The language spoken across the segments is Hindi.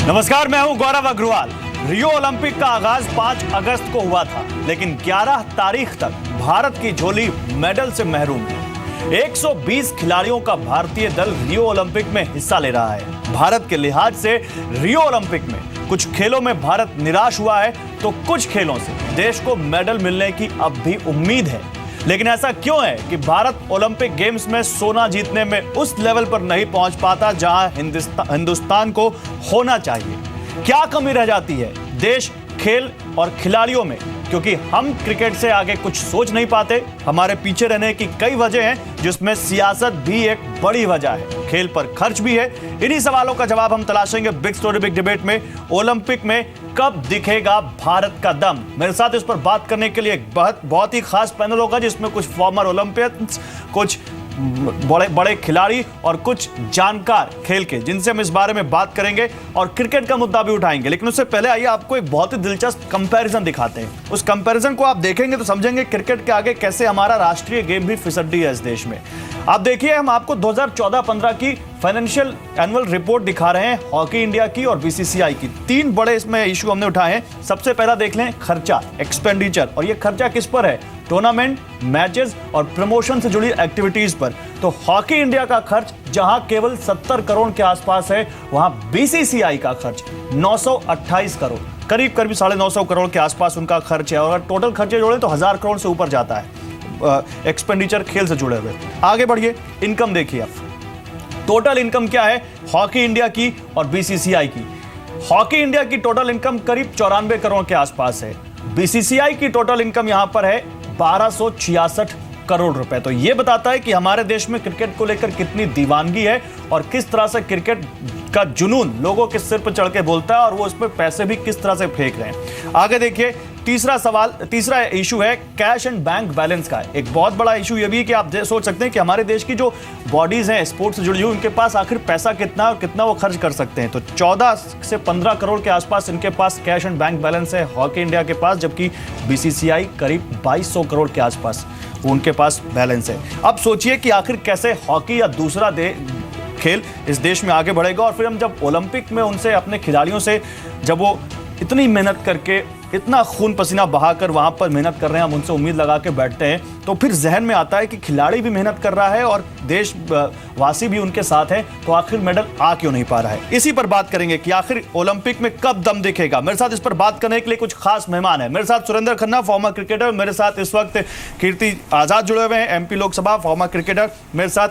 नमस्कार, मैं हूं गौरव अग्रवाल। रियो ओलंपिक का आगाज 5 अगस्त को हुआ था, लेकिन 11 तारीख तक भारत की झोली मेडल से महरूम थी। 120 खिलाड़ियों का भारतीय दल रियो ओलंपिक में हिस्सा ले रहा है। भारत के लिहाज से रियो ओलंपिक में कुछ खेलों में भारत निराश हुआ है, तो कुछ खेलों से देश को मेडल मिलने की अब भी उम्मीद है। लेकिन ऐसा क्यों है कि भारत ओलंपिक गेम्स में सोना जीतने में उस लेवल पर नहीं पहुंच पाता जहां हिंदुस्तान को होना चाहिए? क्या कमी रह जाती है देश, खेल और खिलाड़ियों में? क्योंकि हम क्रिकेट से आगे कुछ सोच नहीं पाते। हमारे पीछे रहने की कई वजह हैं, जिसमें सियासत भी एक बड़ी वजह है। खेल पर खर्च भी है। इन्हीं सवालों का जवाब हम तलाशेंगे बिग स्टोरी बिग डिबेट में। ओलंपिक में कब दिखेगा भारत का दम? मेरे साथ इस पर बात करने के लिए एक बहुत ही खास पैनल होगा, जिसमें कुछ फॉर्मर ओलंपियंस, कुछ बड़े बड़े खिलाड़ी और कुछ जानकार खेल के, जिनसे हम इस बारे में बात करेंगे और क्रिकेट का मुद्दा भी उठाएंगे। लेकिन उससे पहले आइए आपको एक बहुत ही दिलचस्प कंपैरिजन दिखाते हैं। उस कंपैरिजन को आप देखेंगे तो समझेंगे क्रिकेट के आगे कैसे हमारा राष्ट्रीय गेम भी फिसड्डी है इस देश में। आप देखिए, हम आपको 2014-15 की फाइनेंशियल एनुअल रिपोर्ट दिखा रहे हैं, हॉकी इंडिया की और बीसीसीआई की। 3 बड़े इसमें इशू हमने उठाए हैं। सबसे पहला देख लें खर्चा, एक्सपेंडिचर। और ये खर्चा किस पर है? टूर्नामेंट, मैचेस और प्रमोशन से जुड़ी एक्टिविटीज पर। तो हॉकी इंडिया का खर्च जहां केवल 70 करोड़ के आसपास है, वहां बीसीसीआई का खर्च 928 करोड़, करीब 950 करोड़ के आसपास उनका खर्च है। और अगर टोटल खर्चे जोड़ें तो 1000 करोड़ से ऊपर जाता है एक्सपेंडिचर खेल से जुड़े हुए। आगे बढ़िए, इनकम देखिए आप। टोटल इनकम क्या है हॉकी इंडिया की और बीसीसीआई की? हॉकी इंडिया की टोटल इनकम करीब 94 करोड़ के आसपास है। बीसीसीआई की टोटल इनकम यहां पर है 1266 करोड़ रुपए। तो यह बताता है कि हमारे देश में क्रिकेट को लेकर कितनी दीवानगी है और किस तरह से क्रिकेट का जुनून लोगों के सिर पर चढ़ के बोलता है, और वो उस पर पैसे भी किस तरह से फेंक रहे हैं। आगे देखिए, तीसरा इशू है कैश एंड बैंक बैलेंस का। एक बहुत बड़ा इशू ये भी है कि आप सोच सकते हैं कि हमारे देश की जो बॉडीज हैं स्पोर्ट्स से जुड़ी हुई, उनके पास आखिर पैसा कितना और कितना वो खर्च कर सकते हैं। तो 14 से 15 करोड़ के आसपास इनके पास कैश एंड बैंक बैलेंस है हॉकी इंडिया के पास, जबकि बीसीसीआई करीब 2200 करोड़ के आसपास उनके पास बैलेंस है। अब सोचिए कि आखिर कैसे हॉकी या दूसरा खेल इस देश में आगे बढ़ेगा। और फिर हम जब ओलंपिक में उनसे, अपने खिलाड़ियों से, जब वो इतनी मेहनत करके, इतना खून पसीना बहाकर वहां पर मेहनत कर रहे हैं, हम उनसे उम्मीद लगा के बैठते हैं, तो फिर जहन में आता है कि खिलाड़ी भी मेहनत कर रहा है और देशवासी भी उनके साथ हैं, तो आखिर मेडल आ क्यों नहीं पा रहा है? इसी पर बात करेंगे कि आखिर ओलंपिक में कब दम दिखेगा। मेरे साथ इस पर बात करने के लिए कुछ खास मेहमान है। मेरे साथ सुरेंद्र खन्ना, फॉर्मर क्रिकेटर। मेरे साथ इस वक्त कीर्ति आजाद जुड़े हुए हैं, एमपी लोकसभा, फॉर्मर क्रिकेटर। मेरे साथ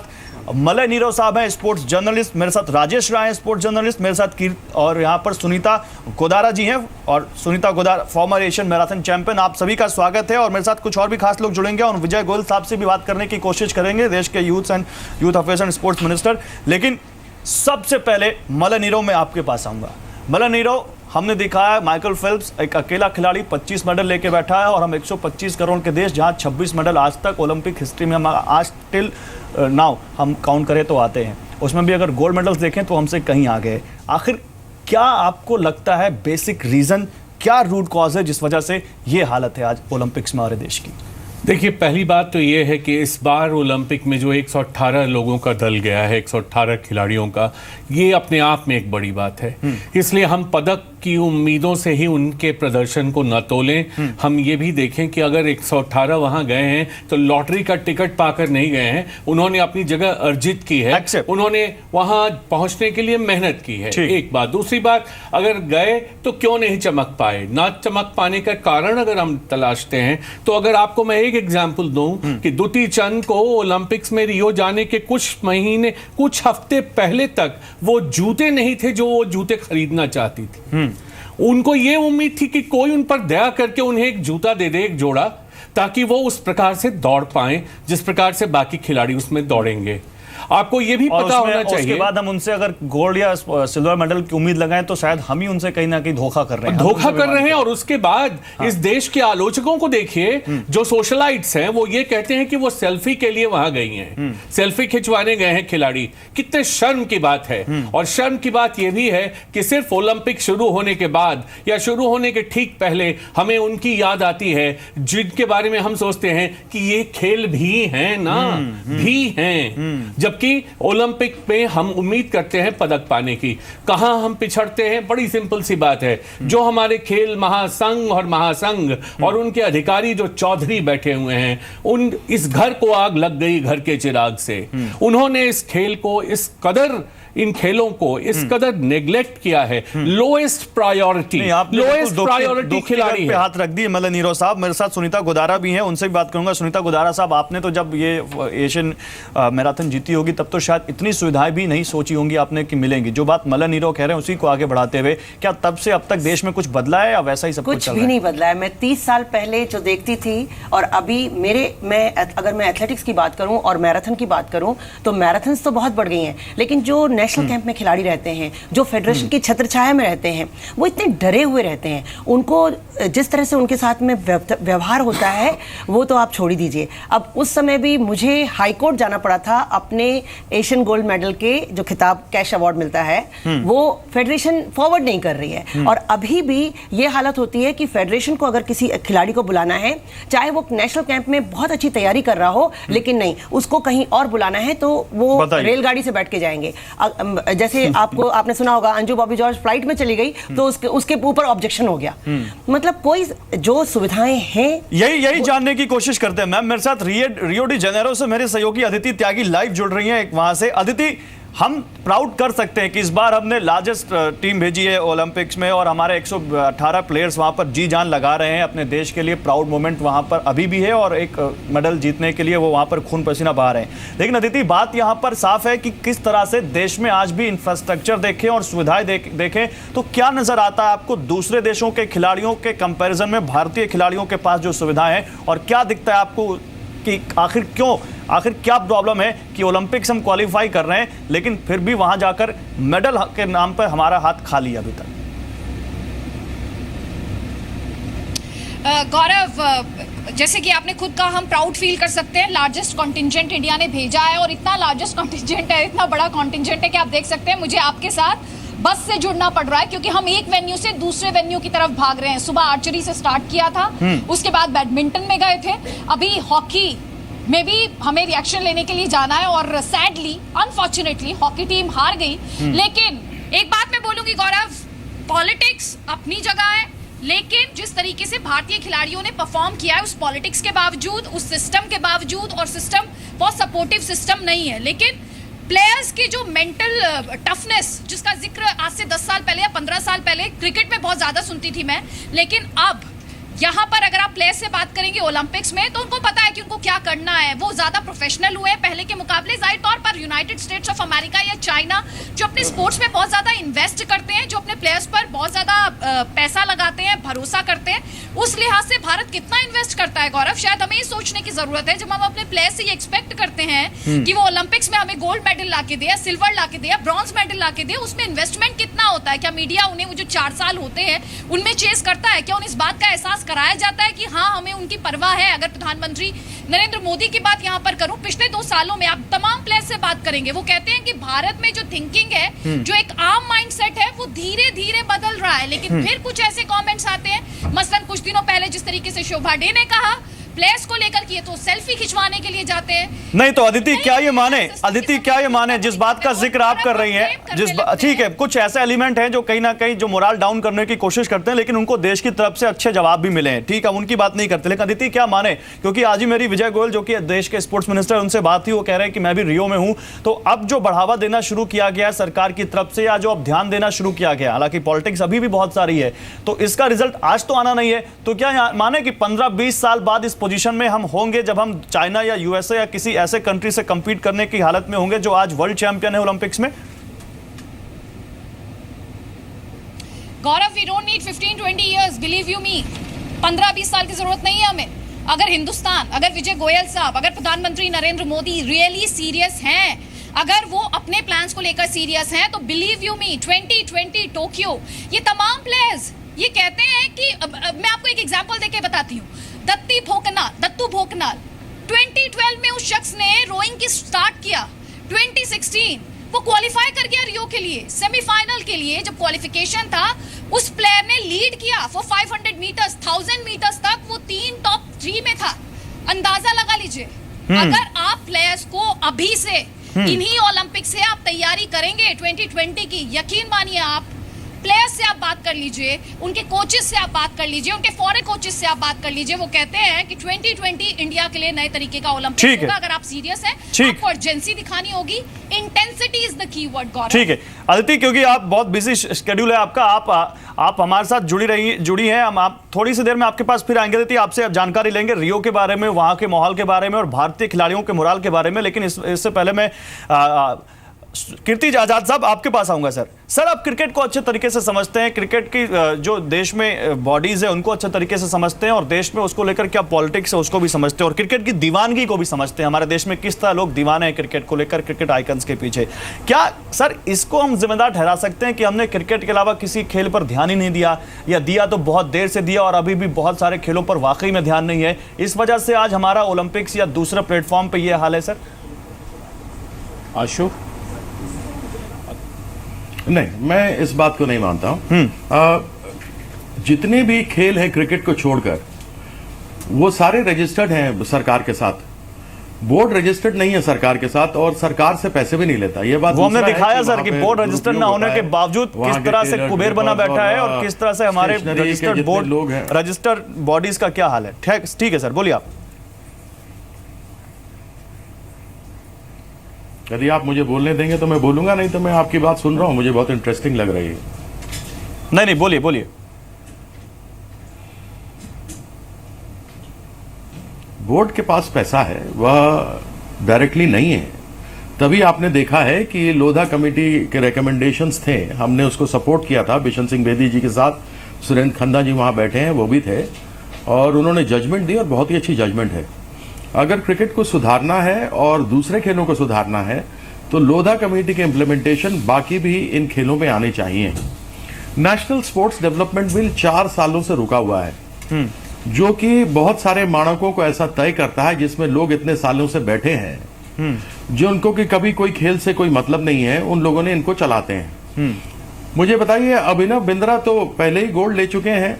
मलय नीरव साहब हैं, स्पोर्ट्स जर्नलिस्ट। मेरे साथ राजेश राय हैं, स्पोर्ट्स जर्नलिस्ट। मेरे साथ और यहाँ पर सुनीता गोदारा जी हैं, और Sunita Godara farmer Asian marathon champion. आप सभी का स्वागत है। और मेरे साथ कुछ और भी खास लोग जुड़ेंगे और विजय गोयल साहब से भी बात करने की कोशिश करेंगे, देश के youth affairs and sports minister. लेकिन सबसे पहले मलय नीरव, मैं आपके पास आऊंगा। मलय नीरव, हमने देखा है माइकल फेल्प्स एक अकेला खिलाड़ी 25 मेडल लेके बैठा है, और हम 125 करोड़ के देश, जहां 26 मेडल आज तक ओलंपिक हिस्ट्री में हम आज टिल नाउ हम काउंट करें तो आते हैं, उसमें भी अगर गोल्ड मेडल्स देखें तो हमसे कहीं आगे। आखिर क्या आपको लगता है बेसिक रीजन, क्या रूट कॉज है जिस वजह से ये हालत है आज ओलंपिक्स में हमारे देश की? देखिए, पहली बात तो ये है कि इस बार ओलंपिक में जो 118 लोगों का दल गया है, 118 खिलाड़ियों का, ये अपने आप में एक बड़ी बात है। इसलिए हम पदक की उम्मीदों से ही उनके प्रदर्शन को न तोलें। हम ये भी देखें कि अगर 118 वहां गए हैं तो लॉटरी का टिकट पाकर नहीं गए हैं, उन्होंने अपनी जगह अर्जित की है, उन्होंने वहां पहुंचने के लिए मेहनत की है। एक बात। दूसरी बात, अगर गए तो क्यों नहीं चमक पाए? ना चमक पाने का कारण अगर हम तलाशते हैं तो अगर आपको मैं एक एग्जाम्पल दूं कि दुती चंद को ओलंपिक्स में रियो जाने के कुछ हफ्ते पहले तक वो जूते नहीं थे जो वो जूते खरीदना चाहती थी। उनको ये उम्मीद थी कि कोई उन पर दया करके उन्हें एक जूता दे दे, एक जोड़ा, ताकि वो उस प्रकार से दौड़ पाएं जिस प्रकार से बाकी खिलाड़ी उसमें दौड़ेंगे। आपको ये भी पता होना चाहिए। उसके बाद हम उनसे अगर गोल्ड या सिल्वर मेडल की उम्मीद लगाएं तो शायद हम ही उनसे कहीं ना कहीं धोखा कर रहे हैं। और उसके बाद इस देश के आलोचकों को देखिए, जो सोशलाइट्स हैं, वो ये कहते हैं कि वो सेल्फी के लिए वहां गई हैं, सेल्फी खिंचवाने गए हैं खिलाड़ी। कितने शर्म की बात है। और शर्म की बात यह भी है कि सिर्फ ओलंपिक शुरू होने के बाद या शुरू होने के ठीक पहले हमें उनकी याद आती है जिनके बारे में हम सोचते हैं कि ये खेल भी हैं ना, भी हैं। जब जबकि ओलंपिक में हम उम्मीद करते हैं पदक पाने की। कहां हम पिछड़ते हैं? बड़ी सिंपल सी बात है, जो हमारे खेल महासंघ और महासंघ और उनके अधिकारी जो चौधरी बैठे हुए हैं, उन इस घर को आग लग गई घर के चिराग से। उन्होंने इस खेल को इस कदर, इन खेलों को इस कदर नेग्लेक्ट किया है। लोएस्ट प्रायोरिटी खिलाड़ी पे हाथ रख दिए मतलब नीरव साहब। मेरे साथ सुनीता गुदारा भी हैं, उनसे भी बात करूंगा। सुनीता गुदारा साहब, आपने तो जब ये एशियन मैराथन जीती होगी तब तो शायद इतनी सुविधाएं भी नहीं सोची होंगी आपने कि मिलेंगी। जो बात मल्ल नीरव कह रहे हैं उसी को आगे बढ़ाते हुए, क्या तब से अब तक देश में कुछ बदला है या वैसा ही सब कुछ चल रहा है? कुछ भी नहीं बदला है। मैं 30 साल पहले जो देखती थी और अभी अगर मैं एथलेटिक्स की बात करूं और मैराथन की बात करूं तो मैराथन्स तो बहुत बढ़ गई हैं, लेकिन जो नेशनल कैंप में खिलाड़ी रहते हैं, जो फेडरेशन की छत्रछाया में रहते हैं, वो इतने डरे हुए रहते हैं। उनको जिस तरह से उनके साथ में व्यवहार होता है वो तो आप छोड़ ही दीजिए। अब उस समय भी मुझे हाई कोर्ट जाना पड़ा था अपने एशियन गोल्ड मेडल के जो खिताब कैश अवार्ड मिलता है वो फेडरेशन फॉरवर्ड नहीं कर रही है। और अभी भी ये हालत होती है कि फेडरेशन को अगर किसी खिलाड़ी को बुलाना है, चाहे वो नेशनल कैंप में बहुत अच्छी तैयारी कर रहा हो, लेकिन नहीं, उसको कहीं और बुलाना है तो वो रेलगाड़ी से बैठ के जाएंगे। जैसे आपने सुना होगा अंजू बॉबी जॉर्ज फ्लाइट में चली गई तो उसके ऊपर ऑब्जेक्शन हो गया। मतलब कोई जो सुविधाएं हैं यही जानने की कोशिश करते हैं। मैम, मेरे साथ रियो डी जेनेरो से मेरे सहयोगी अदिति त्यागी लाइव जुड़ रही हैं वहां से। अदिति, हम प्राउड कर सकते हैं कि इस बार हमने लार्जेस्ट टीम भेजी है ओलंपिक्स में और हमारे 118 प्लेयर्स वहां पर जी जान लगा रहे हैं अपने देश के लिए। प्राउड मोमेंट वहां पर अभी भी है और एक मेडल जीतने के लिए वो वहां पर खून पसीना बहा रहे हैं। लेकिन अदिति, बात यहां पर साफ है कि किस तरह से देश में आज भी इंफ्रास्ट्रक्चर देखें और सुविधाएं देखें तो क्या नजर आता है आपको दूसरे देशों के खिलाड़ियों के कंपेरिजन में भारतीय खिलाड़ियों के पास जो सुविधाएं हैं, और क्या दिखता है आपको कि आखिर क्या प्रॉब्लम है कि ओलंपिक्स हम क्वालिफाई कर रहे हैं लेकिन फिर भी वहां जाकर मेडल के नाम पर हमारा हाथ खाली अभी तक? गौरव, जैसे कि आपने खुद कहा, हम प्राउड फील कर सकते हैं। लार्जेस्ट कॉन्टिंजेंट इंडिया ने भेजा है और इतना लार्जेस्ट कॉन्टिंजेंट है, इतना बड़ा कॉन्टिंजेंट है कि आप देख सकते हैं मुझे आपके साथ बस से जुड़ना पड़ रहा है क्योंकि हम एक वेन्यू से दूसरे वेन्यू की तरफ भाग रहे हैं। सुबह आर्चरी से स्टार्ट किया था, उसके बाद बैडमिंटन में गए थे, अभी हॉकी में भी हमें रिएक्शन लेने के लिए जाना है और सैडली अनफॉर्चुनेटली हॉकी टीम हार गई। लेकिन एक बात मैं बोलूंगी गौरव, पॉलिटिक्स अपनी जगह है, लेकिन जिस तरीके से भारतीय खिलाड़ियों ने परफॉर्म किया है उस पॉलिटिक्स के बावजूद, उस सिस्टम के बावजूद, और सिस्टम बहुत सपोर्टिव सिस्टम नहीं है, लेकिन प्लेयर्स की जो मेंटल टफनेस जिसका जिक्र आज से 10 साल पहले या 15 साल पहले क्रिकेट में बहुत ज्यादा सुनती थी मैं, लेकिन अब यहाँ पर अगर आप प्लेयर्स से बात करेंगे ओलंपिक्स में तो उनको पता है कि उनको क्या करना है। वो ज्यादा प्रोफेशनल हुए पहले के मुकाबले। जाहिर तौर पर यूनाइटेड स्टेट्स ऑफ अमेरिका या चाइना जो अपने स्पोर्ट्स में बहुत ज्यादा इन्वेस्ट करते हैं, जो अपने प्लेयर्स पर बहुत ज्यादा पैसा लगाते हैं, भरोसा करते हैं, उस लिहाज से भारत कितना इन्वेस्ट करता है गौरव, शायद हमें ये सोचने की जरूरत है। जब हम अपने प्लेयर्स से ये एक्सपेक्ट करते हैं कि वो ओलंपिक्स में हमें गोल्ड मेडल ला के दे, सिल्वर ला के दे, ब्रॉन्ज मेडल ला के दे, उसमें इन्वेस्टमेंट कितना होता है? क्या मीडिया उन्हें वो जो 4 साल होते हैं उनमें चेस करता है? क्या उन्हें इस बात का एहसास कराया जाता है कि हाँ हमें उनकी परवाह है? अगर प्रधानमंत्री नरेंद्र मोदी की बात यहाँ पर करूं, पिछले 2 सालों में आप तमाम प्लेयर्स से बात करेंगे, वो कहते हैं कि भारत में जो थिंकिंग है, जो एक आम माइंडसेट है, वो धीरे धीरे बदल रहा है। लेकिन फिर कुछ ऐसे कमेंट्स आते हैं, मसलन कुछ दिनों पहले जिस तरीके से शोभा डे ने कहा प्लेयर्स को लेकर कि ये तो सेल्फी खिंचवाने के लिए जाते हैं। नहीं तो अदिति क्या ये माने जिस बात का जिक्र आप कर रही हैं, ठीक है, कुछ ऐसे एलिमेंट हैं जो कहीं ना कहीं जो मोरल डाउन करने की कोशिश करते हैं, लेकिन उनको देश की तरफ से अच्छे जवाब भी मिले हैं, ठीक है, उनकी बात नहीं करते। लेकिन अदिति क्या माने, क्योंकि आज ही मेरी विजय गोयल जो कि देश के स्पोर्ट्स मिनिस्टर, उनसे बात थी, वो कह रहे हैं कि मैं भी रियो में हूं, तो अब जो बढ़ावा देना शुरू किया गया सरकार की तरफ से, या जो अब ध्यान देना शुरू किया गया, हालांकि पॉलिटिक्स अभी भी बहुत सारी है, तो इसका रिजल्ट आज तो आना नहीं है, तो क्या माने कि 15-20 साल बाद इस पोजीशन में हम होंगे जब हम चाइना या यूएसए या किसी ऐसे कंट्री से कंपीट करने की हालत में होंगे जो आज वर्ल्ड चैंपियन है ओलंपिक्स में? Gaurav, we don't need 15-20 years, believe you me. 15-20 साल की जरूरत नहीं है हमें। अगर हिंदुस्तान, अगर विजय गोयल साहब, अगर प्रधानमंत्री नरेंद्र मोदी रियली सीरियस हैं, अगर वो अपने प्लान्स को लेकर सीरियस हैं, तो बिलीव यू मी 2020 टोक्यो, ये तमाम प्लेयर्स ये कहते हैं कि मैं आपको एक एग्जांपल देके बताती हूँ। दत्तू भोकनाल 2012 में उस शख्स ने रोइंग की स्टार्ट किया, 2016 वो क्वालिफाई कर गया रियो के लिए, सेमीफाइनल के लिए जब क्वालिफिकेशन था, उस प्लेयर ने लीड किया फॉर 500 मीटर्स, 1000 मीटर्स तक वो 3 टॉप 3 में था। अंदाजा लगा लीजिए, अगर आप प्लेयर्स को अभी से इन्हीं ओलंपिक से आप तैयारी करेंगे 2020 की। यकीन मानिए आप, प्लेयर्स से आप बात कर लीजिए, उनके कोचेस से आप बात कर लीजिए, उनके फॉरेन कोचेस से आप बात कर लीजिए, वो कहते हैं कि 2020 इंडिया के लिए नए तरीके का ओलंपिक होगा। अगर आप सीरियस हैं, आपको अर्जेंसी दिखानी होगी। Intensity is the key word. Gaurav, ठीक है अदिति, क्योंकि आप बहुत बिजी शेड्यूल है आपका, आप हमारे साथ जुड़ी हैं। हम आप थोड़ी सी देर में आपके पास फिर आएंगे अदिति, आपसे अब जानकारी लेंगे रियो के बारे में, वहां के माहौल के बारे में और भारतीय खिलाड़ियों के मोराल के बारे में। लेकिन इससे पहले मैं कीर्ति आजाद साहब आपके पास आऊंगा। सर आप क्रिकेट को अच्छे तरीके से समझते हैं, क्रिकेट की जो देश में बॉडीज है उनको अच्छे तरीके से समझते हैं और देश में उसको लेकर क्या पॉलिटिक्स है उसको भी समझते हैं और क्रिकेट की दीवानगी को भी समझते हैं। हमारे देश में किस तरह लोग दीवाने हैं क्रिकेट को लेकर, क्रिकेट आइकन्स के पीछे। क्या सर इसको हम जिम्मेदार ठहरा सकते हैं कि हमने क्रिकेट के अलावा किसी खेल पर ध्यान ही नहीं दिया, या दिया तो बहुत देर से दिया और अभी भी बहुत सारे खेलों पर वाकई में ध्यान नहीं है, इस वजह से आज हमारा ओलंपिक्स या दूसरे प्लेटफॉर्म पर यह हाल है? सर आशु, नहीं, मैं इस बात को नहीं मानता हूं। जितने भी खेल हैं क्रिकेट को छोड़कर वो सारे रजिस्टर्ड हैं सरकार के साथ। बोर्ड रजिस्टर्ड नहीं है सरकार के साथ और सरकार से पैसे भी नहीं लेता। ये बात वो हमने दिखाया सर कि बोर्ड रजिस्टर्ड ना होने के बावजूद किस तरह से कुबेर बना बैठा है और किस तरह से हमारे रजिस्टर्ड बोर्ड लोग हैं, रजिस्टर्ड बॉडीज का क्या हाल है। ठीक है सर, बोलिए आप। यदि आप मुझे बोलने देंगे तो मैं बोलूंगा, नहीं तो मैं आपकी बात सुन रहा हूं, मुझे बहुत इंटरेस्टिंग लग रही है। नहीं बोलिए। बोर्ड के पास पैसा है, वह डायरेक्टली नहीं है। तभी आपने देखा है कि लोधा कमेटी के रिकमेंडेशंस थे, हमने उसको सपोर्ट किया था बिशन सिंह बेदी जी के साथ। सुरेंद्र खन्ना जी वहां बैठे हैं, वो भी थे और उन्होंने जजमेंट दी और बहुत ही अच्छी जजमेंट है। अगर क्रिकेट को सुधारना है और दूसरे खेलों को सुधारना है तो लोधा कमेटी के इम्प्लीमेंटेशन बाकी भी इन खेलों में आने चाहिए। नेशनल स्पोर्ट्स डेवलपमेंट बिल 4 सालों से रुका हुआ है, जो कि बहुत सारे मानकों को ऐसा तय करता है जिसमें लोग इतने सालों से बैठे हैं, जो उनको कि कभी कोई खेल से कोई मतलब नहीं है, उन लोगों ने इनको चलाते हैं। मुझे बताइए, अभिनव बिंद्रा तो पहले ही गोल्ड ले चुके हैं,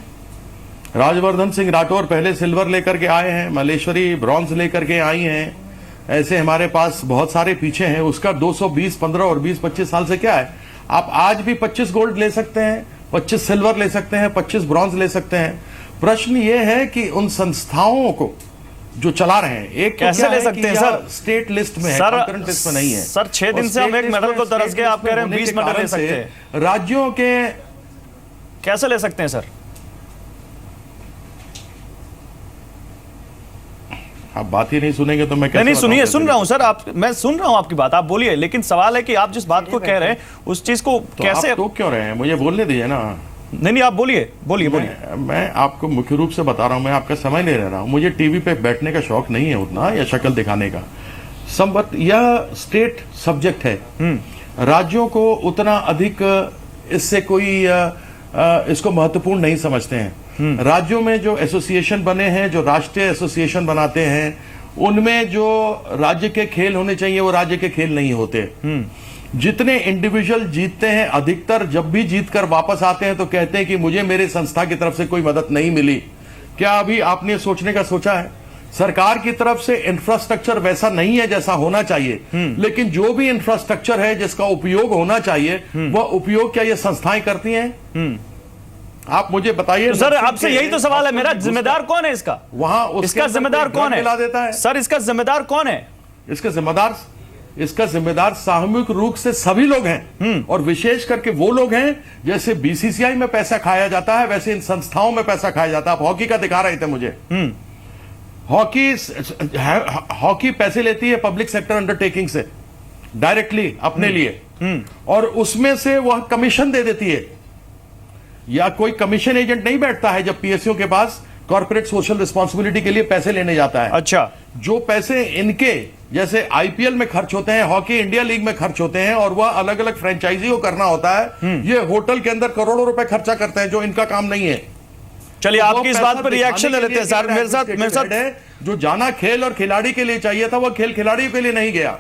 राजवर्धन सिंह राठौर पहले सिल्वर लेकर के आए हैं, मलेश्वरी ब्रॉन्ज लेकर के आई हैं, ऐसे हमारे पास बहुत सारे पीछे हैं। उसका 220, 15 और 20-25 साल से क्या है, आप आज भी 25 गोल्ड ले सकते हैं, 25 सिल्वर ले सकते हैं, 25 ब्रॉन्ज ले सकते हैं। प्रश्न ये है कि उन संस्थाओं को जो चला रहे हैं, एक कैसे ले सकते हैं सर? स्टेट लिस्ट में है, कंकरेंट लिस्ट में नहीं है। सर 6 दिन से हम एक मेडल को तरस गए, आप कह रहे हैं 20 मेडल ले सकते हैं। राज्यों के कैसे ले सकते हैं सर? आप बात ही नहीं सुनेंगे तो मैं नहीं सुनिए, सुन रहा हूं सर, मैं सुन रहा हूं आपकी बात, आप बोलिए। लेकिन सवाल है कि आप जिस बात को कह रहे हैं उस चीज को तो कैसे आप तो क्यों रहे हैं, मुझे बोलने दीजिए ना। नहीं आप बोलिए। मैं आपको मुख्य रूप से बता रहा हूं, मैं आपका समय ले रहा हूं। मुझे टीवी पे बैठने का शौक नहीं है उतना, या शक्ल दिखाने का। यह स्टेट सब्जेक्ट है, राज्यों को उतना अधिक इससे कोई इसको महत्वपूर्ण नहीं समझते हैं। राज्यों में जो एसोसिएशन बने हैं, जो राष्ट्रीय एसोसिएशन बनाते हैं, उनमें जो राज्य के खेल होने चाहिए वो राज्य के खेल नहीं होते। जितने इंडिविजुअल जीतते हैं, अधिकतर जब भी जीतकर वापस आते हैं तो कहते हैं कि मुझे मेरे संस्था की तरफ से कोई मदद नहीं मिली। क्या अभी आपने सोचने का सोचा है? सरकार की तरफ से इंफ्रास्ट्रक्चर वैसा नहीं है जैसा होना चाहिए, लेकिन जो भी इंफ्रास्ट्रक्चर है जिसका उपयोग होना चाहिए वह उपयोग क्या ये संस्थाएं करती हैं? आप मुझे बताइए। तो सर आपसे यही तो सवाल है मेरा, जिम्मेदार कौन है इसका? वहां इसका जिम्मेदार कौन है? देता है सर इसका जिम्मेदार कौन है? इसका जिम्मेदार सामूहिक रूप से सभी लोग हैं, और विशेष करके वो लोग हैं जैसे बीसीसीआई में पैसा खाया जाता है वैसे इन संस्थाओं में पैसा खाया जाता है। आप हॉकी का दिखा रहे थे मुझे, हॉकी पैसे लेती है पब्लिक सेक्टर अंडरटेकिंग से डायरेक्टली अपने लिए, और उसमें से वह कमीशन दे देती है, या कोई कमीशन एजेंट नहीं बैठता है जब पीएसयू के पास कॉर्पोरेट सोशल रिस्पांसिबिलिटी के लिए पैसे लेने जाता है। अच्छा, जो पैसे इनके जैसे आईपीएल में खर्च होते हैं, हॉकी इंडिया लीग में खर्च होते हैं, और वह अलग अलग फ्रेंचाइजी को करना होता है, ये होटल के अंदर करोड़ों रुपए खर्चा करते हैं जो इनका काम नहीं है। चलिए आपकी इस बात पर रिएक्शन ले लेते हैं सर। मेरे साथ जो जाना खेल और खिलाड़ी के लिए चाहिए था वह खेल खिलाड़ियों के लिए नहीं गया।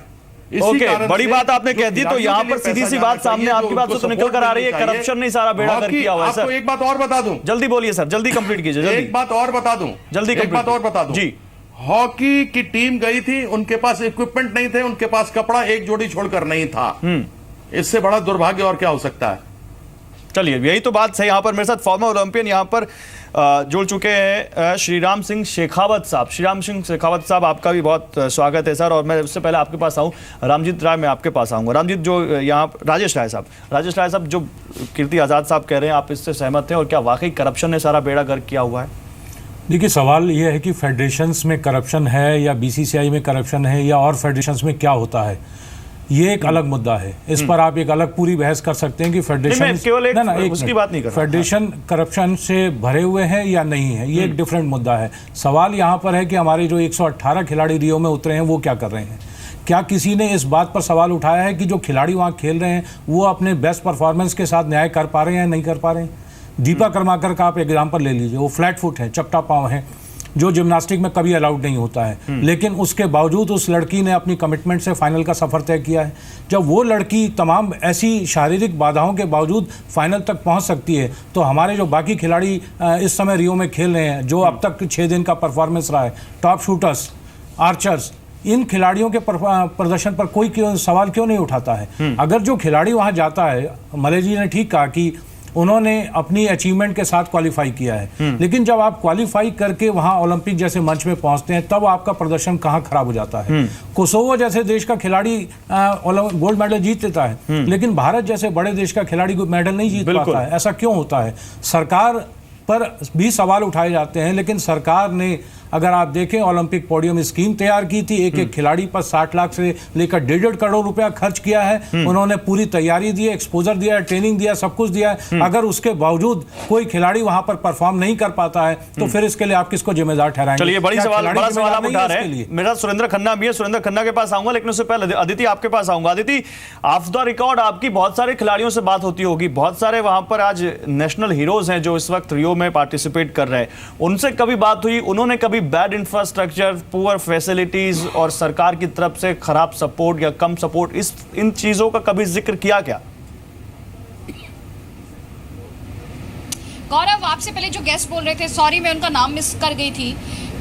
ओके, बड़ी बात आपने कह दी, तो यहाँ पर सीधी सी बात सामने आपकी बात से तो निकल कर आ रही है, करप्शन नहीं सारा बेड़ा गर्क किया हुआ है सर। एक बात और बता दूं, जल्दी बोलिए सर, जल्दी कंप्लीट कीजिए। एक बात और बता दूं, जल्दी एक बात और बता दूं जी। हॉकी की टीम गई थी, उनके पास इक्विपमेंट नहीं थे, उनके पास कपड़ा एक जोड़ी छोड़कर नहीं था। इससे बड़ा दुर्भाग्य और क्या हो सकता है? चलिए, यही तो बात है। यहाँ पर मेरे साथ फॉर्मर ओलंपियन यहाँ पर जुड़ चुके हैं श्रीराम सिंह शेखावत साहब। श्रीराम सिंह शेखावत साहब, आपका भी बहुत स्वागत है सर। और मैं उससे पहले आपके पास आऊँ, रामजीत राय, मैं आपके पास आऊँगा। रामजीत, जो यहाँ राजेश राय साहब, जो कीर्ति आज़ाद साहब कह रहे हैं, आप इससे सहमत हैं? और क्या वाकई करप्शन ने सारा बेड़ा गर्क किया हुआ है? देखिए, सवाल यह है कि फेडरेशंस में करप्शन है या बीसीसीआई में करप्शन है या और फेडरेशंस में क्या होता है, ये एक अलग मुद्दा है। इस पर आप एक अलग पूरी बहस कर सकते हैं कि फेडरेशन उसकी बात नहीं कर रहा। फेडरेशन करप्शन से भरे हुए हैं या नहीं है, ये एक डिफरेंट मुद्दा है। सवाल यहाँ पर है कि हमारे जो 118 खिलाड़ी रियो में उतरे हैं वो क्या कर रहे हैं। क्या किसी ने इस बात पर सवाल उठाया है कि जो खिलाड़ी वहाँ खेल रहे हैं वो अपने बेस्ट परफॉर्मेंस के साथ न्याय कर पा रहे हैं या नहीं कर पा रहे हैं? दीपा कर्माकर का आप एग्जाम्पल ले लीजिए, वो फ्लैट फुट है, चपटा पाँव है, जो जिम्नास्टिक में कभी अलाउड नहीं होता है, लेकिन उसके बावजूद उस लड़की ने अपनी कमिटमेंट से फाइनल का सफर तय किया है। जब वो लड़की तमाम ऐसी शारीरिक बाधाओं के बावजूद फाइनल तक पहुंच सकती है, तो हमारे जो बाकी खिलाड़ी इस समय रियो में खेल रहे हैं, जो अब तक 6 दिन का परफॉर्मेंस रहा है, टॉप शूटर्स, आर्चर्स, इन खिलाड़ियों के प्रदर्शन पर कोई सवाल क्यों नहीं उठाता है? अगर जो खिलाड़ी वहां जाता है, मले जी ने ठीक कहा कि उन्होंने अपनी अचीवमेंट के साथ क्वालिफाई किया है, लेकिन जब आप क्वालिफाई करके वहां ओलंपिक जैसे मंच में पहुंचते हैं, तब आपका प्रदर्शन कहां खराब हो जाता है। कोसोवो जैसे देश का खिलाड़ी गोल्ड मेडल जीत लेता है, लेकिन भारत जैसे बड़े देश का खिलाड़ी मेडल नहीं जीत पाता है। ऐसा क्यों होता है? सरकार पर भी सवाल उठाए जाते हैं, लेकिन सरकार ने, अगर आप देखें, ओलंपिक पोडियम स्कीम तैयार की थी, एक एक खिलाड़ी पर 60 लाख से लेकर 1.5 करोड़ रुपया खर्च किया है। उन्होंने पूरी तैयारी दी है, एक्सपोजर दिया है, ट्रेनिंग दिया, सब कुछ दिया है। अगर उसके बावजूद कोई खिलाड़ी वहां पर परफॉर्म नहीं कर पाता है, तो फिर इसके लिए आप किसको जिम्मेदार ठहराएंगे? चलिए, बड़ा सवाल आप उठा रहे हैं। मेरा सुरेंद्र खन्ना भी है, सुरेंद्र खन्ना के पास आऊंगा, लेकिन उससे पहले अदिति आपके पास आऊंगा। अदिति, ऑफ द रिकॉर्ड आपकी बहुत सारे खिलाड़ियों से बात होती होगी, बहुत सारे वहां पर आज नेशनल हीरोज हैं जो इस वक्त रियो में पार्टिसिपेट कर रहे हैं, उनसे कभी बात हुई? उन्होंने कभी बैड इंफ्रास्ट्रक्चर, पुअर फैसिलिटीज और सरकार की तरफ से खराब सपोर्ट या कम सपोर्ट, इन चीजों का कभी जिक्र किया क्या? गौरव, आपसे पहले जो गेस्ट बोल रहे थे, सॉरी मैं उनका नाम मिस कर गई थी,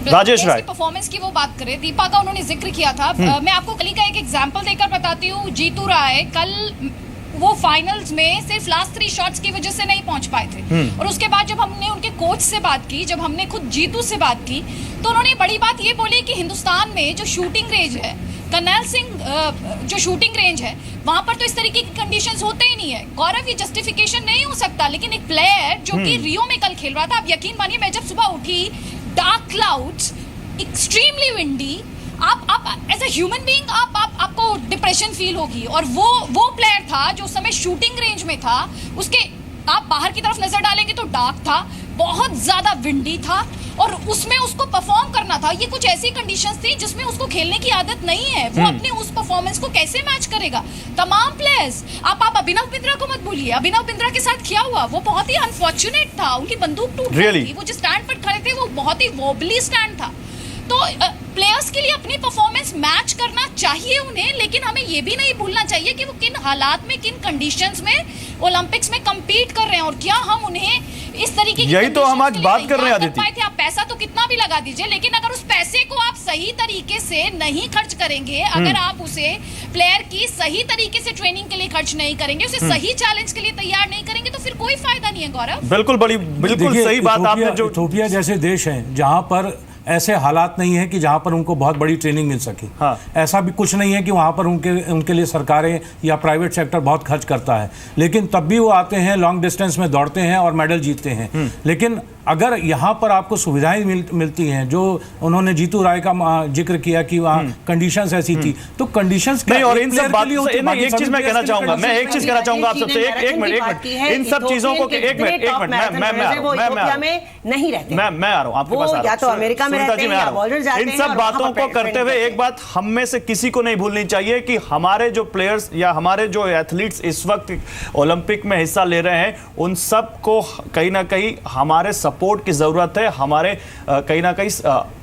राजेश राय, परफॉर्मेंस की वो बात करें, दीपा का उन्होंने जिक्र किया था। मैं आपको कल का एक एग्जांपल देकर बताती हूँ। जीतू राय कल वो फाइनल्स में सिर्फ लास्ट 3 शॉट्स की वजह से नहीं पहुंच पाए थे, और उसके बाद जब हमने उनके कोच से बात की, जब हमने खुद जीतू से बात की, तो उन्होंने बड़ी बात ये बोली कि हिंदुस्तान में जो शूटिंग रेंज है, कर्नैल सिंह जो शूटिंग रेंज है, वहां पर तो इस तरीके की कंडीशंस होते ही नहीं है। गौरव, ये जस्टिफिकेशन नहीं हो सकता, लेकिन एक प्लेयर जो कि रियो में कल खेल रहा था, आप यकीन मानिए, मैं जब सुबह उठी, डार्क क्लाउड्स, एक्सट्रीमली विंडी, आप एज अ ह्यूमन बीइंग आपको डिप्रेशन फील होगी। और वो प्लेयर था जो उस समय शूटिंग रेंज में था, उसके आप बाहर की तरफ नजर डालेंगे तो डार्क था, बहुत ज्यादा विंडी था, और उसमें उसको परफॉर्म करना था। ये कुछ ऐसी कंडीशंस थी जिसमें उसको खेलने की आदत नहीं है, वो अपने उस परफॉर्मेंस को कैसे मैच करेगा? तमाम प्लेयर्स, आप अभिनव बिंद्रा को मत भूलिए, अभिनव बिंद्रा के साथ किया हुआ वो बहुत ही अनफॉर्चुनेट था, उनकी बंदूक टूट गई थी, वो जिस स्टैंड पर खड़े थे वो बहुत ही वॉबली स्टैंड था। तो प्लेयर्स के लिए अपनी परफॉर्मेंस मैच करना चाहिए उन्हें, लेकिन हमें ये भी नहीं भूलना चाहिए कि वो किन हालात में, किन कंडीशंस में ओलंपिक्स में compete कर रहे हैं, और क्या हम उन्हें इस तरीके की, यही तो हम आज बात कर रहे हैं अदिति। आप पैसा तो कितना भी लगा दीजिए, लेकिन अगर उस पैसे को आप सही तरीके से नहीं खर्च करेंगे, अगर आप उसे प्लेयर की सही तरीके से ट्रेनिंग के लिए खर्च नहीं करेंगे, उसे सही चैलेंज के लिए तैयार नहीं करेंगे, तो फिर कोई फायदा नहीं है। गौरव, बिल्कुल सही बात आपने जो इथियोपिया जैसे देश हैं जहां पर ऐसे हालात नहीं है कि जहां पर उनको बहुत बड़ी ट्रेनिंग मिल सके। हाँ। ऐसा भी कुछ नहीं है कि वहां पर उनके लिए सरकारें या प्राइवेट सेक्टर बहुत खर्च करता है, लेकिन तब भी वो आते हैं, लॉन्ग डिस्टेंस में दौड़ते हैं और मेडल जीतते हैं। लेकिन अगर यहाँ पर आपको सुविधाएं मिलती हैं, जो उन्होंने जीतू राय का जिक्र किया कि वहाँ कंडीशंस ऐसी थी, तो कंडीशंस नहीं, और इन सब एक चीज मैं कहना चाहूंगा, मैं एक चीज कहना चाहूंगा आप सबसे, एक मिनट, इन सब चीजों को एक मिनट नहीं रहते, मैं आ रहा हूँ आपके पास, या तो अमेरिका में रहते हैं या बॉर्डर जाते हैं। इन सब बातों को करते हुए एक बात हम में से किसी को नहीं भूलनी चाहिए कि हमारे जो प्लेयर्स या हमारे जो एथलीट्स इस वक्त ओलंपिक में हिस्सा ले रहे हैं, उन सब को कहीं ना कहीं हमारे सपोर्ट की जरूरत है, हमारे कहीं ना कहीं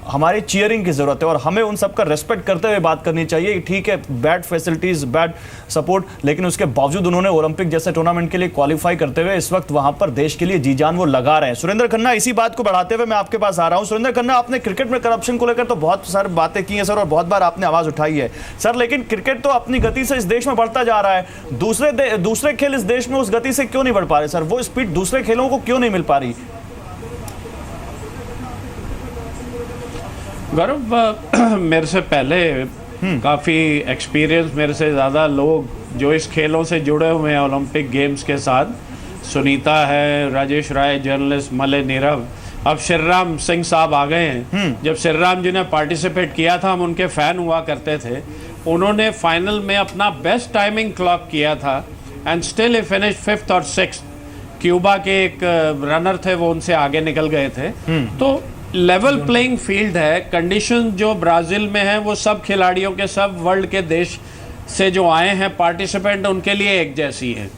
हमारी चीयरिंग की जरूरत है और हमें उन सबका रेस्पेक्ट करते हुए बात करनी चाहिए। ठीक है, बैड फैसिलिटीज, बैड सपोर्ट, लेकिन उसके बावजूद उन्होंने ओलंपिक जैसे टूर्नामेंट के लिए क्वालिफाई करते हुए इस वक्त वहां पर देश के लिए जी जान वो लगा रहे हैं। सुरेंद्र खन्ना, इसी बात को बढ़ाते हुए मैं आपके पास आ रहा हूं। सुरेंद्र खन्ना, आपने क्रिकेट में करप्शन को लेकर तो बहुत सारी बातें की हैं सर, और बहुत बार आपने आवाज उठाई है सर, लेकिन क्रिकेट तो अपनी गति से इस देश में बढ़ता जा रहा है। दूसरे खेल इस देश में उस गति से क्यों नहीं बढ़ पा रहे सर? वो स्पीड दूसरे खेलों को क्यों नहीं मिल पा रही? गौरव, मेरे से पहले काफ़ी एक्सपीरियंस, मेरे से ज़्यादा लोग जो इस खेलों से जुड़े हुए हैं ओलंपिक गेम्स के साथ, सुनीता है, राजेश राय जर्नलिस्ट, मलय नीरव, अब श्रीराम सिंह साहब आ गए हैं। जब श्रीराम जी ने पार्टिसिपेट किया था, हम उनके फ़ैन हुआ करते थे। उन्होंने फाइनल में अपना बेस्ट टाइमिंग क्लॉक किया था and still he finish 5th और 6th। क्यूबा के एक रनर थे, वो उनसे आगे निकल गए थे। तो लेवल प्लेइंग फील्ड है। कंडीशन जो ब्राज़ील में है वो सब खिलाड़ियों के, सब वर्ल्ड के देश से जो आए हैं पार्टिसिपेंट, उनके लिए एक जैसी है।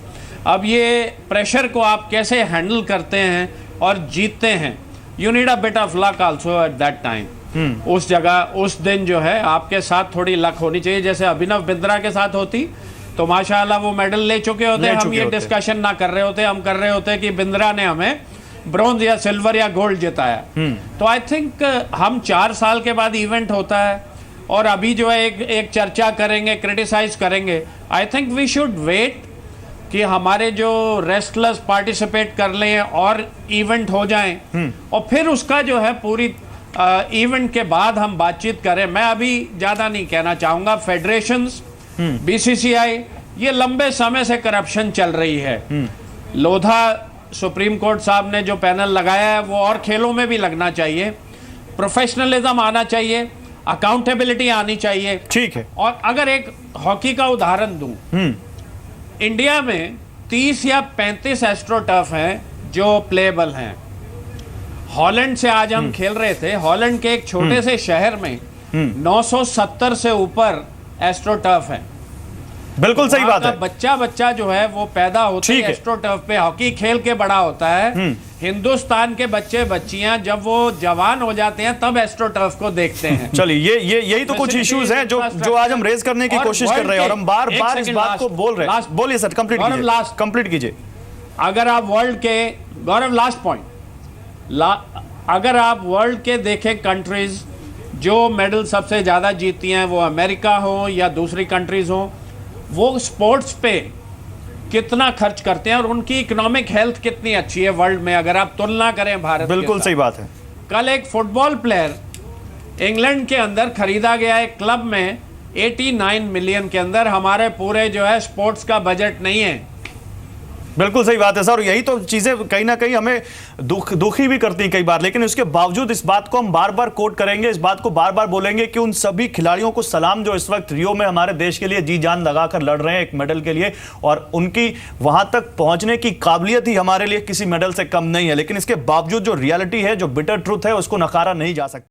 अब ये प्रेशर को आप कैसे हैंडल करते हैं और जीतते हैं, you need a bit of luck also at that time. उस जगह उस दिन जो है आपके साथ थोड़ी लक होनी चाहिए। जैसे अभिनव बिंद्रा के साथ होती तो माशाल्लाह वो मेडल ले चुके होते, हम ये डिस्कशन ना कर रहे होते, हम कर रहे होते कि बिंद्रा ने हमें ब्रॉन्ज या सिल्वर या गोल्ड जिताया। तो आई थिंक हम 4 साल के बाद इवेंट होता है और अभी जो है एक चर्चा करेंगे, क्रिटिसाइज करेंगे। I think we should wait कि हमारे जो रेस्टलर्स पार्टिसिपेट कर लें और इवेंट हो जाएं और फिर उसका जो है पूरी इवेंट के बाद हम बातचीत करें। मैं अभी ज़्यादा नहीं कहना चाहूँगा। फेडरेशंस, बीसीसीआई, ये लंबे समय से करप्शन चल रही है। लोधा सुप्रीम कोर्ट साहब ने जो पैनल लगाया है वो और खेलों में भी लगना चाहिए। प्रोफेशनलिज्म आना चाहिए, अकाउंटेबिलिटी आनी चाहिए। ठीक है। और अगर एक हॉकी का उदाहरण दूं, इंडिया में 30 या 35 एस्ट्रोटर्फ हैं जो प्लेबल हैं। हॉलैंड से आज हम खेल रहे थे, हॉलैंड के एक छोटे से शहर में 970 से ऊपर एस्ट्रोटर्फ हैं। बिल्कुल सही बात है। बच्चा जो है वो पैदा होते ही एस्ट्रोटर्फ पे हॉकी खेल के बड़ा होता है। हिंदुस्तान के बच्चे बच्चियां जब वो जवान हो जाते हैं तब एस्ट्रोटर्फ को देखते हैं। चलिए, यही तो कुछ इश्यूज हैं जो आज हम रेज करने की कोशिश कर रहे हैं और हम बार बार इस बात को बोल रहे हैं। बोलिए सर, कंप्लीट कीजिए। अगर आप वर्ल्ड के, गौरव लास्ट पॉइंट, अगर आप वर्ल्ड के देखें कंट्रीज जो मेडल सबसे ज्यादा जीती हैं, वो अमेरिका हो या दूसरी कंट्रीज हो, वो स्पोर्ट्स पे कितना खर्च करते हैं और उनकी इकोनॉमिक हेल्थ कितनी अच्छी है वर्ल्ड में, अगर आप तुलना करें भारत। बिल्कुल सही बात है। कल एक फुटबॉल प्लेयर इंग्लैंड के अंदर खरीदा गया एक क्लब में 89 मिलियन के अंदर। हमारे पूरे जो है स्पोर्ट्स का बजट नहीं है। बिल्कुल सही बात है सर, यही तो चीजें कहीं ना कहीं हमें दुखी भी करती हैं कई बार, लेकिन उसके बावजूद इस बात को हम बार बार कोट करेंगे, इस बात को बार बार बोलेंगे कि उन सभी खिलाड़ियों को सलाम जो इस वक्त रियो में हमारे देश के लिए जी जान लगाकर लड़ रहे हैं एक मेडल के लिए, और उनकी वहां तक पहुंचने की काबिलियत ही हमारे लिए किसी मेडल से कम नहीं है। लेकिन इसके बावजूद जो रियलिटी है, जो बिटर ट्रूथ है, उसको नकारा नहीं जा सकता।